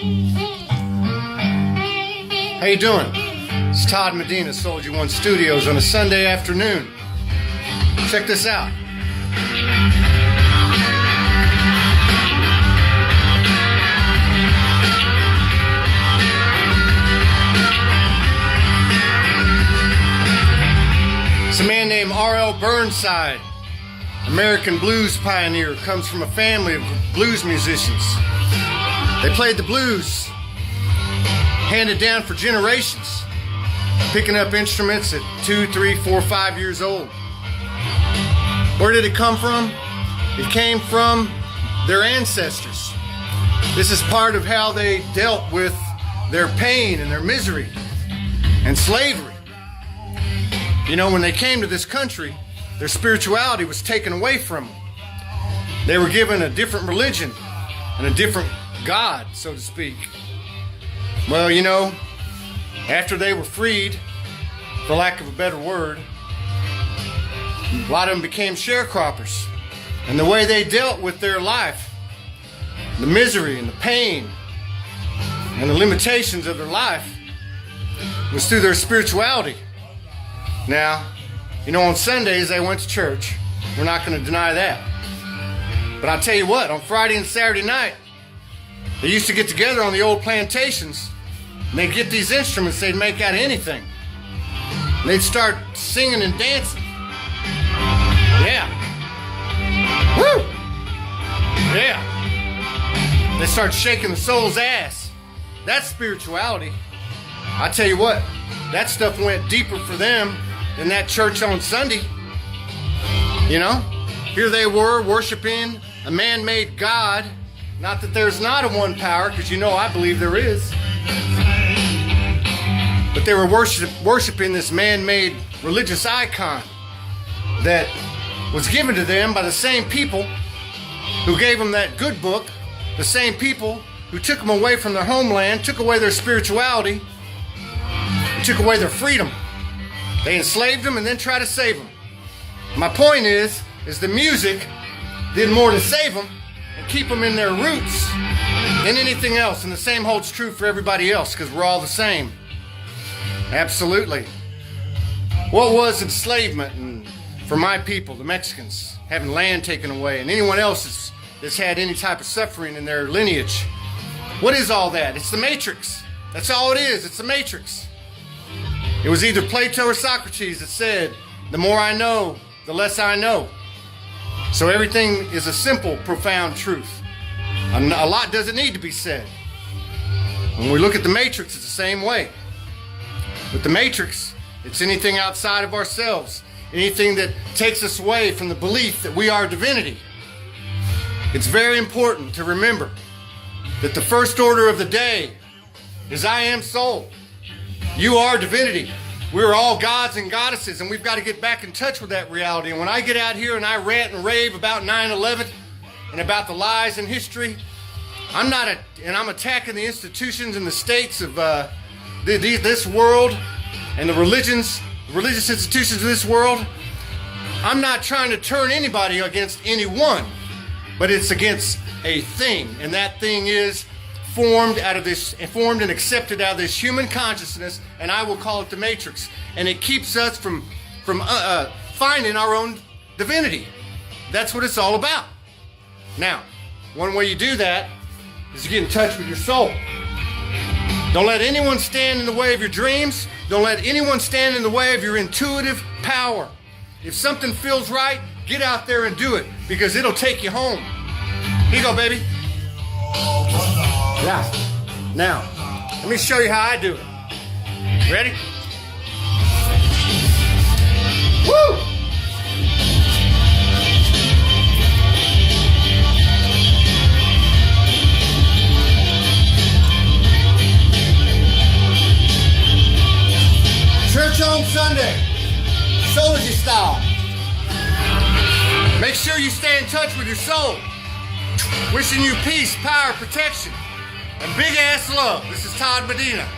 How you doing? It's Todd Medina, SoulogyOneStudios on a Sunday afternoon. Check this out. It's a man named R.L. Burnside, American blues pioneer, comes from a family of blues musicians. They played the blues, handed down for generations, picking up instruments at 2, 3, 4, 5 years old. Where did it come from? It came from their ancestors. This is part of how they dealt with their pain and their misery and slavery. You know, when they came to this country, their spirituality was taken away from them. They were given a different religion and a different God, so to speak. Well, you know, after they were freed, for lack of a better word, a lot of them became sharecroppers. And the way they dealt with their life, the misery and the pain and the limitations of their life, was through their spirituality. Now, you know, on Sundays they went to church. We're not going to deny that. But I'll tell you what, on Friday and Saturday night, they used to get together on the old plantations, and they'd get these instruments they'd make out of anything. And they'd start singing and dancing. Yeah. Woo! Yeah. They start shaking the soul's ass. That's spirituality. I tell you what, that stuff went deeper for them than that church on Sunday. You know? Here they were worshiping a man-made God. Not that there's not a one power, because you know I believe there is. But they were worshiping this man-made religious icon that was given to them by the same people who gave them that good book, the same people who took them away from their homeland, took away their spirituality, and took away their freedom. They enslaved them and then tried to save them. My point is the music did more to save them and keep them in their roots than anything else. And the same holds true for everybody else, because we're all the same. Absolutely. What was enslavement and for my people, the Mexicans, having land taken away, and anyone else that's had any type of suffering in their lineage? What is all that? It's the matrix. That's all it is. It's the matrix. It was either Plato or Socrates that said, the more I know, the less I know. So everything is a simple, profound truth. A lot doesn't need to be said. When we look at the matrix, it's the same way. With the matrix, it's anything outside of ourselves, anything that takes us away from the belief that we are divinity. It's very important to remember that the first order of the day is I am soul. You are divinity. We're all gods and goddesses, and we've got to get back in touch with that reality. And when I get out here and I rant and rave about 9/11 and about the lies in history, I'm attacking the institutions and the states of this world and the religious institutions of this world. I'm not trying to turn anybody against anyone, but it's against a thing, and that thing is formed and accepted out of this human consciousness, and I will call it the matrix. And it keeps us from finding our own divinity. That's what it's all about. Now, one way you do that is you get in touch with your soul. Don't let anyone stand in the way of your dreams. Don't let anyone stand in the way of your intuitive power. If something feels right, get out there and do it, because it'll take you home. Here you go, baby. Yeah. Now, let me show you how I do it. Ready? Woo! Church on Sunday, SoulogyStyle. Make sure you stay in touch with your soul. Wishing you peace, power, protection, and big ass love. This is Todd Medina.